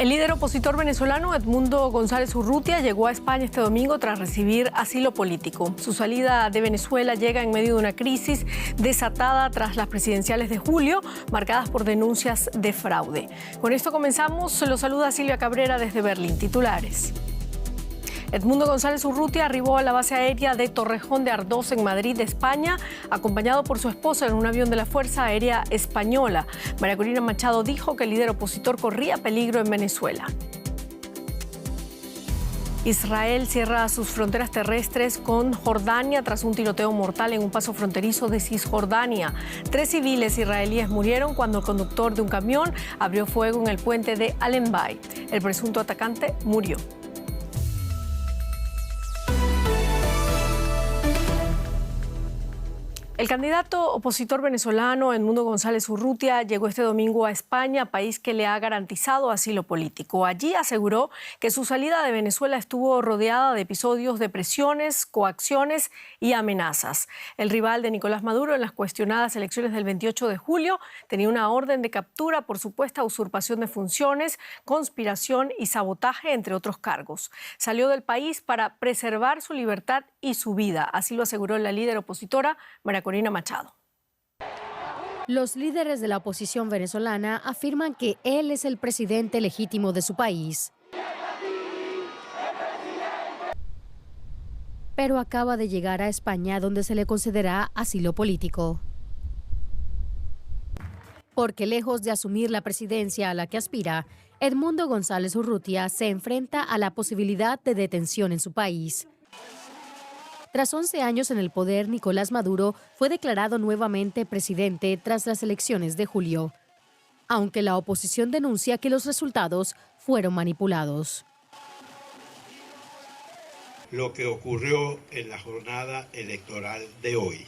El líder opositor venezolano Edmundo González Urrutia llegó a España este domingo tras recibir asilo político. Su salida de Venezuela llega en medio de una crisis desatada tras las presidenciales de julio, marcadas por denuncias de fraude. Con esto comenzamos. Los saluda Silvia Cabrera desde Berlín. Titulares. Edmundo González Urrutia arribó a la base aérea de Torrejón de Ardoz en Madrid, España, acompañado por su esposa en un avión de la Fuerza Aérea Española. María Corina Machado dijo que el líder opositor corría peligro en Venezuela. Israel cierra sus fronteras terrestres con Jordania tras un tiroteo mortal en un paso fronterizo de Cisjordania. 3 civiles israelíes murieron cuando el conductor de un camión abrió fuego en el puente de Alenbay. El presunto atacante murió. El candidato opositor venezolano Edmundo González Urrutia llegó este domingo a España, país que le ha garantizado asilo político. Allí aseguró que su salida de Venezuela estuvo rodeada de episodios de presiones, coacciones y amenazas. El rival de Nicolás Maduro en las cuestionadas elecciones del 28 de julio tenía una orden de captura por supuesta usurpación de funciones, conspiración y sabotaje, entre otros cargos. Salió del país para preservar su libertad y su vida, así lo aseguró la líder opositora María Corina Machado. Los líderes de la oposición venezolana afirman que él es el presidente legítimo de su país. Pero acaba de llegar a España, donde se le concederá asilo político. Porque lejos de asumir la presidencia a la que aspira, Edmundo González Urrutia se enfrenta a la posibilidad de detención en su país. Tras 11 años en el poder, Nicolás Maduro fue declarado nuevamente presidente tras las elecciones de julio, aunque la oposición denuncia que los resultados fueron manipulados. Lo que ocurrió en la jornada electoral de hoy.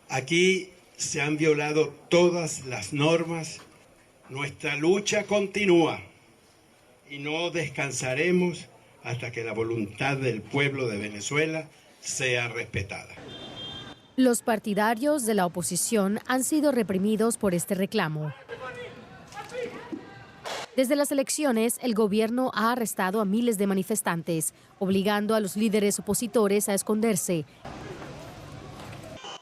Aquí se han violado todas las normas. Nuestra lucha continúa y no descansaremos hasta que la voluntad del pueblo de Venezuela sea respetada. Los partidarios de la oposición han sido reprimidos por este reclamo. Desde las elecciones, el gobierno ha arrestado a miles de manifestantes, obligando a los líderes opositores a esconderse.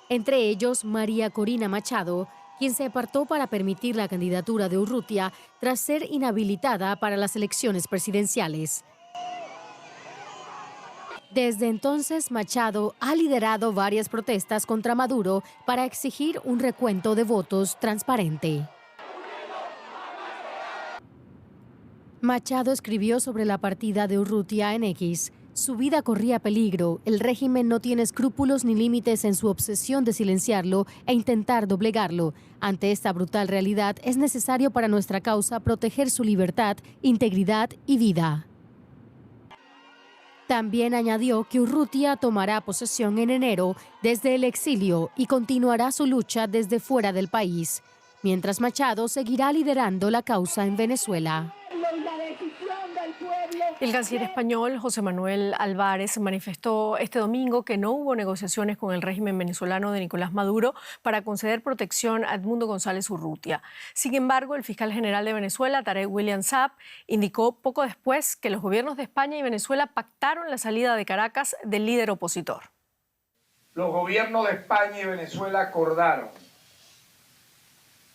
Entre ellos, María Corina Machado, quien se apartó para permitir la candidatura de Urrutia tras ser inhabilitada para las elecciones presidenciales. Desde entonces, Machado ha liderado varias protestas contra Maduro para exigir un recuento de votos transparente. Machado escribió sobre la partida de Urrutia en X. Su vida corría peligro, el régimen no tiene escrúpulos ni límites en su obsesión de silenciarlo e intentar doblegarlo. Ante esta brutal realidad, es necesario para nuestra causa proteger su libertad, integridad y vida. También añadió que Urrutia tomará posesión en enero desde el exilio y continuará su lucha desde fuera del país, mientras Machado seguirá liderando la causa en Venezuela. El canciller español José Manuel Álvarez manifestó este domingo que no hubo negociaciones con el régimen venezolano de Nicolás Maduro para conceder protección a Edmundo González Urrutia. Sin embargo, el fiscal general de Venezuela, Tarek William Saab, indicó poco después que los gobiernos de España y Venezuela pactaron la salida de Caracas del líder opositor. Los gobiernos de España y Venezuela acordaron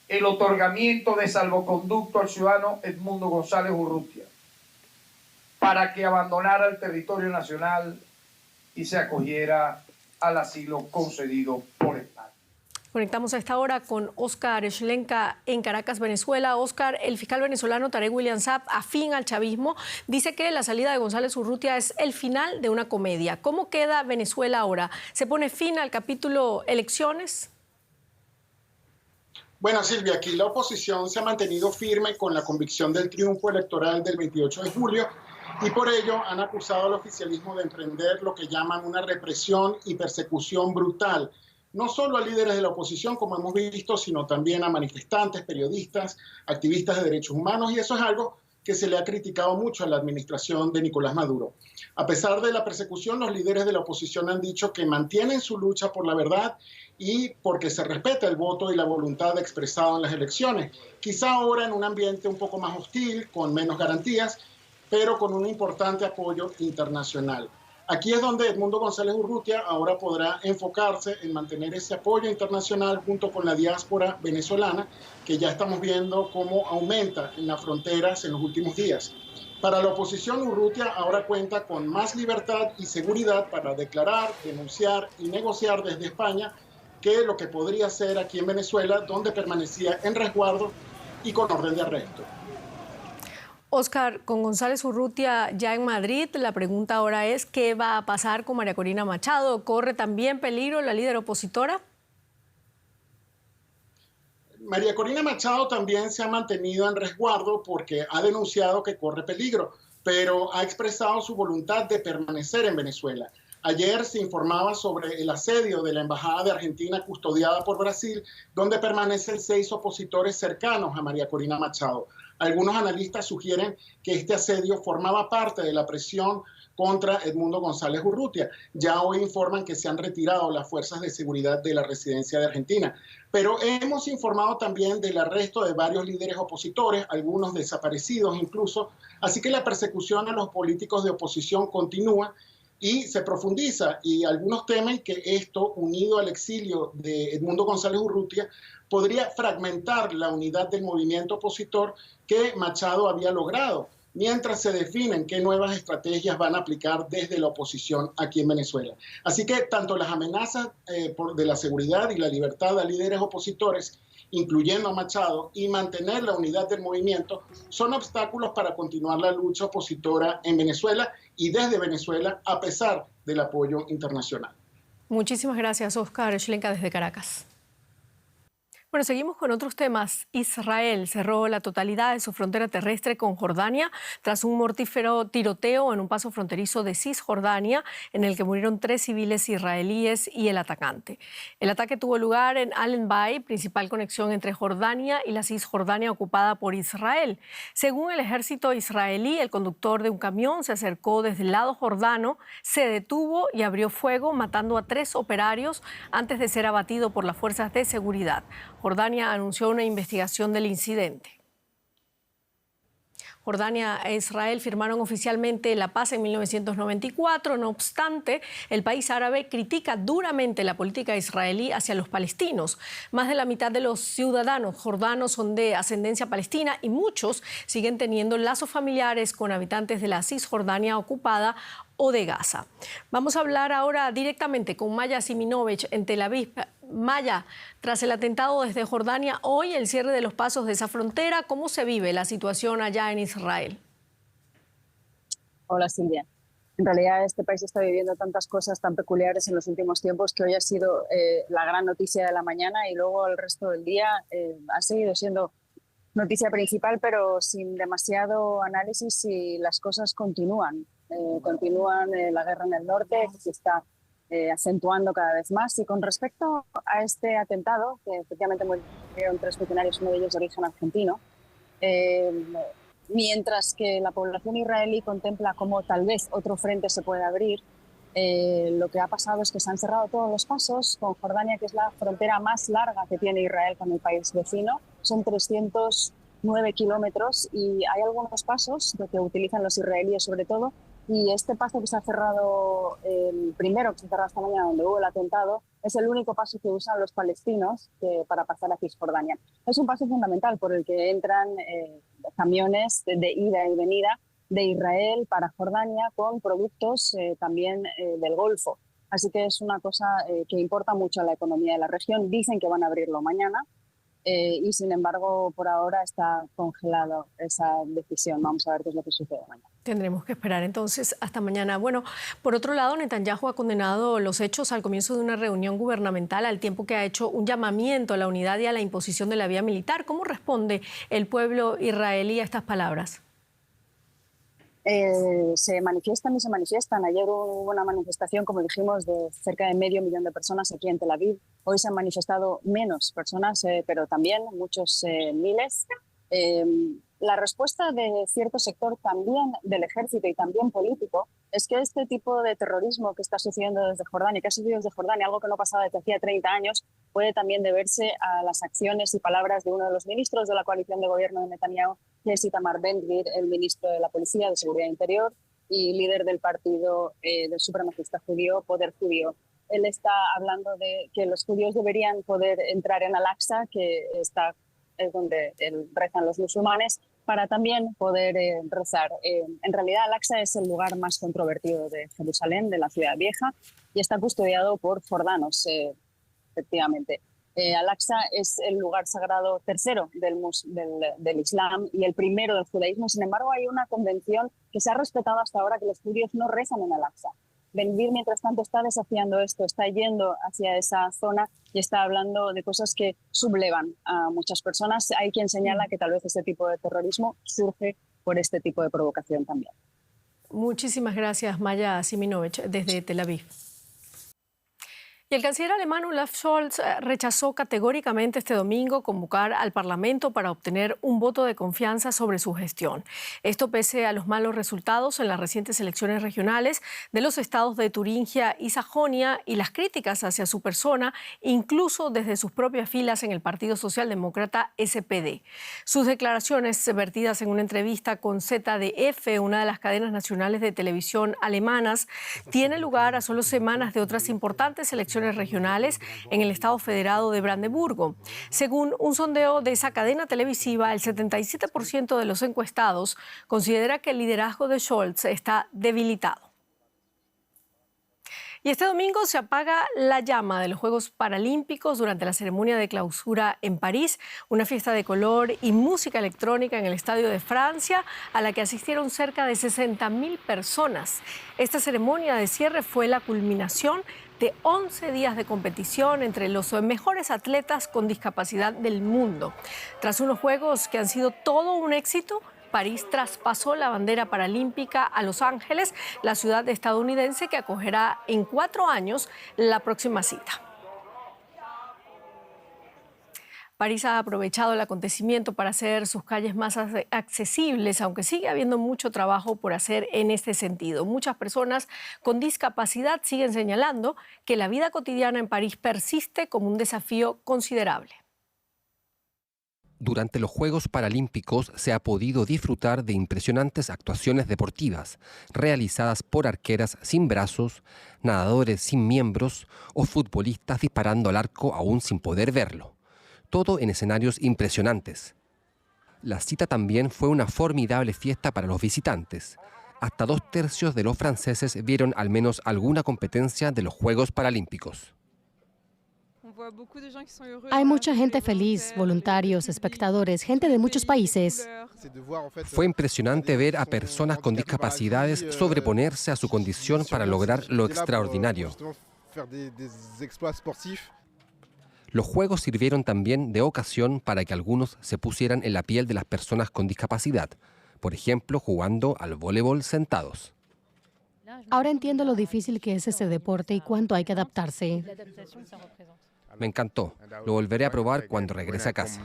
el otorgamiento de salvoconducto al ciudadano Edmundo González Urrutia para que abandonara el territorio nacional y se acogiera al asilo concedido por España. Conectamos a esta hora con Óscar Schlenka en Caracas, Venezuela. Óscar, el fiscal venezolano Tarek William Saab, afín al chavismo, dice que la salida de González Urrutia es el final de una comedia. ¿Cómo queda Venezuela ahora? ¿Se pone fin al capítulo elecciones? Bueno, Silvia, aquí la oposición se ha mantenido firme con la convicción del triunfo electoral del 28 de julio y por ello han acusado al oficialismo de emprender lo que llaman una represión y persecución brutal, no solo a líderes de la oposición, como hemos visto, sino también a manifestantes, periodistas, activistas de derechos humanos, y eso es algo que se le ha criticado mucho a la administración de Nicolás Maduro. A pesar de la persecución, los líderes de la oposición han dicho que mantienen su lucha por la verdad y porque se respeta el voto y la voluntad expresada en las elecciones. Quizá ahora en un ambiente un poco más hostil, con menos garantías, pero con un importante apoyo internacional. Aquí es donde Edmundo González Urrutia ahora podrá enfocarse en mantener ese apoyo internacional junto con la diáspora venezolana, que ya estamos viendo cómo aumenta en las fronteras en los últimos días. Para la oposición, Urrutia ahora cuenta con más libertad y seguridad para declarar, denunciar y negociar desde España que lo que podría ser aquí en Venezuela, donde permanecía en resguardo y con orden de arresto. Óscar, con González Urrutia ya en Madrid, la pregunta ahora es ¿qué va a pasar con María Corina Machado? ¿Corre también peligro la líder opositora? María Corina Machado también se ha mantenido en resguardo porque ha denunciado que corre peligro, pero ha expresado su voluntad de permanecer en Venezuela. Ayer se informaba sobre el asedio de la Embajada de Argentina custodiada por Brasil, donde permanecen 6 opositores cercanos a María Corina Machado. Algunos analistas sugieren que este asedio formaba parte de la presión contra Edmundo González Urrutia. Ya hoy informan que se han retirado las fuerzas de seguridad de la residencia de Argentina. Pero hemos informado también del arresto de varios líderes opositores, algunos desaparecidos incluso. Así que la persecución a los políticos de oposición continúa y se profundiza. Y algunos temen que esto, unido al exilio de Edmundo González Urrutia, podría fragmentar la unidad del movimiento opositor que Machado había logrado, mientras se definen qué nuevas estrategias van a aplicar desde la oposición aquí en Venezuela. Así que tanto las amenazas de la seguridad y la libertad a líderes opositores, incluyendo a Machado, y mantener la unidad del movimiento, son obstáculos para continuar la lucha opositora en Venezuela y desde Venezuela, a pesar del apoyo internacional. Muchísimas gracias, Óscar Schlenka, desde Caracas. Bueno, seguimos con otros temas. Israel cerró la totalidad de su frontera terrestre con Jordania tras un mortífero tiroteo en un paso fronterizo de Cisjordania en el que murieron 3 civiles israelíes y el atacante. El ataque tuvo lugar en Allenby, principal conexión entre Jordania y la Cisjordania ocupada por Israel. Según el ejército israelí, el conductor de un camión se acercó desde el lado jordano, se detuvo y abrió fuego, matando a 3 operarios antes de ser abatido por las fuerzas de seguridad. Jordania anunció una investigación del incidente. Jordania e Israel firmaron oficialmente la paz en 1994. No obstante, el país árabe critica duramente la política israelí hacia los palestinos. Más de la mitad de los ciudadanos jordanos son de ascendencia palestina y muchos siguen teniendo lazos familiares con habitantes de la Cisjordania ocupada o de Gaza. Vamos a hablar ahora directamente con Maya Siminovich en Tel Aviv. Maya, tras el atentado desde Jordania, hoy el cierre de los pasos de esa frontera, ¿cómo se vive la situación allá en Israel? Hola, Silvia. En realidad este país está viviendo tantas cosas tan peculiares en los últimos tiempos que hoy ha sido la gran noticia de la mañana y luego el resto del día ha seguido siendo noticia principal, pero sin demasiado análisis y las cosas continúan. Continúan la guerra en el norte, que se está acentuando cada vez más. Y con respecto a este atentado, que efectivamente murieron 3 funcionarios, uno de ellos de origen argentino, mientras que la población israelí contempla cómo tal vez otro frente se puede abrir, lo que ha pasado es que se han cerrado todos los pasos con Jordania, que es la frontera más larga que tiene Israel con el país vecino. Son 309 kilómetros y hay algunos pasos que utilizan los israelíes sobre todo. Y este paso que se ha cerrado, el primero que se ha cerrado esta mañana donde hubo el atentado, es el único paso que usan los palestinos para pasar a Cisjordania. Es un paso fundamental por el que entran camiones de ida y venida de Israel para Jordania con productos también del Golfo. Así que es una cosa que importa mucho a la economía de la región. Dicen que van a abrirlo mañana. Y sin embargo, por ahora está congelada esa decisión. Vamos a ver qué es lo que sucede mañana. Tendremos que esperar entonces hasta mañana. Bueno, por otro lado, Netanyahu ha condenado los hechos al comienzo de una reunión gubernamental, al tiempo que ha hecho un llamamiento a la unidad y a la imposición de la vía militar. ¿Cómo responde el pueblo israelí a estas palabras? Se manifiestan y se manifiestan. Ayer hubo una manifestación, como dijimos, de cerca de 500.000 de personas aquí en Tel Aviv. Hoy se han manifestado menos personas, pero también muchos miles. La respuesta de cierto sector también del ejército y también político es que este tipo de terrorismo que está sucediendo desde Jordania, que ha sucedido desde Jordania, algo que no pasaba desde hacía 30 años, puede también deberse a las acciones y palabras de uno de los ministros de la coalición de gobierno de Netanyahu, que es Itamar Ben-Gvir, el ministro de la Policía de Seguridad Interior y líder del partido del supremacista judío, Poder Judío. Él está hablando de que los judíos deberían poder entrar en Al-Aqsa, que es donde rezan los musulmanes, para también poder rezar. En realidad, Al-Aqsa es el lugar más controvertido de Jerusalén, de la ciudad vieja, y está custodiado por jordanos, efectivamente. Al-Aqsa es el lugar sagrado tercero del Islam y el primero del judaísmo. Sin embargo, hay una convención que se ha respetado hasta ahora, que los judíos no rezan en Al-Aqsa. Ben-Gvir, mientras tanto, está desafiando esto, está yendo hacia esa zona y está hablando de cosas que sublevan a muchas personas. Hay quien señala que tal vez este tipo de terrorismo surge por este tipo de provocación también. Muchísimas gracias, Maya Siminovich, desde Tel Aviv. Y el canciller alemán Olaf Scholz rechazó categóricamente este domingo convocar al Parlamento para obtener un voto de confianza sobre su gestión. Esto pese a los malos resultados en las recientes elecciones regionales de los estados de Turingia y Sajonia y las críticas hacia su persona, incluso desde sus propias filas en el Partido Socialdemócrata SPD. Sus declaraciones, vertidas en una entrevista con ZDF, una de las cadenas nacionales de televisión alemanas, tienen lugar a solo semanas de otras importantes elecciones regionales en el estado federado de Brandeburgo. Según un sondeo de esa cadena televisiva, el 77% de los encuestados considera que el liderazgo de Scholz está debilitado. Y este domingo se apaga la llama de los Juegos Paralímpicos durante la ceremonia de clausura en París, una fiesta de color y música electrónica en el Estadio de Francia, a la que asistieron cerca de 60.000 personas. Esta ceremonia de cierre fue la culminación de 11 días de competición entre los mejores atletas con discapacidad del mundo. Tras unos Juegos que han sido todo un éxito, París traspasó la bandera paralímpica a Los Ángeles, la ciudad estadounidense que acogerá en 4 años la próxima cita. París ha aprovechado el acontecimiento para hacer sus calles más accesibles, aunque sigue habiendo mucho trabajo por hacer en este sentido. Muchas personas con discapacidad siguen señalando que la vida cotidiana en París persiste como un desafío considerable. Durante los Juegos Paralímpicos se ha podido disfrutar de impresionantes actuaciones deportivas realizadas por arqueras sin brazos, nadadores sin miembros o futbolistas disparando al arco aún sin poder verlo. Todo en escenarios impresionantes. La cita también fue una formidable fiesta para los visitantes. Hasta 2/3 de los franceses vieron al menos alguna competencia de los Juegos Paralímpicos. Hay mucha gente feliz, voluntarios, espectadores, gente de muchos países. Fue impresionante ver a personas con discapacidades sobreponerse a su condición para lograr lo extraordinario. Los Juegos sirvieron también de ocasión para que algunos se pusieran en la piel de las personas con discapacidad, por ejemplo, jugando al voleibol sentados. Ahora entiendo lo difícil que es ese deporte y cuánto hay que adaptarse. Me encantó. Lo volveré a probar cuando regrese a casa.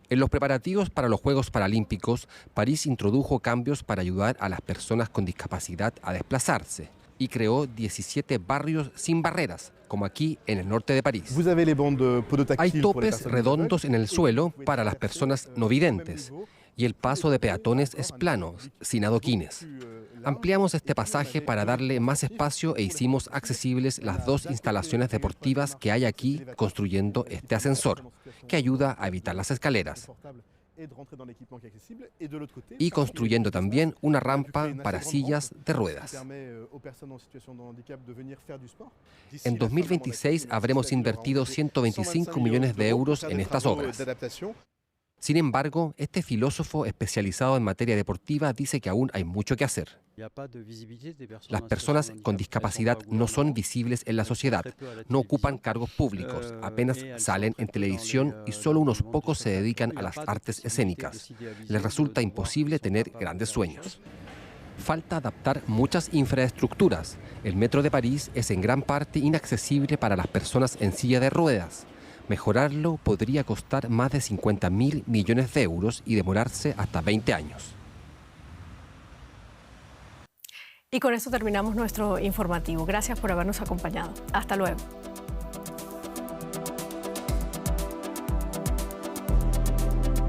En los preparativos para los Juegos Paralímpicos, París introdujo cambios para ayudar a las personas con discapacidad a desplazarse y creó 17 barrios sin barreras, como aquí en el norte de París. Hay topes redondos en el suelo para las personas no videntes y el paso de peatones es plano, sin adoquines. Ampliamos este pasaje para darle más espacio e hicimos accesibles las 2 instalaciones deportivas que hay aquí, construyendo este ascensor, que ayuda a evitar las escaleras. Y construyendo también una rampa para sillas de ruedas. En 2026 habremos invertido 125 millones de euros en estas obras. Sin embargo, este filósofo especializado en materia deportiva dice que aún hay mucho que hacer. Las personas con discapacidad no son visibles en la sociedad, no ocupan cargos públicos, apenas salen en televisión y solo unos pocos se dedican a las artes escénicas. Les resulta imposible tener grandes sueños. Falta adaptar muchas infraestructuras. El metro de París es en gran parte inaccesible para las personas en silla de ruedas. Mejorarlo podría costar más de 50.000 millones de euros y demorarse hasta 20 años. Y con esto terminamos nuestro informativo. Gracias por habernos acompañado. Hasta luego.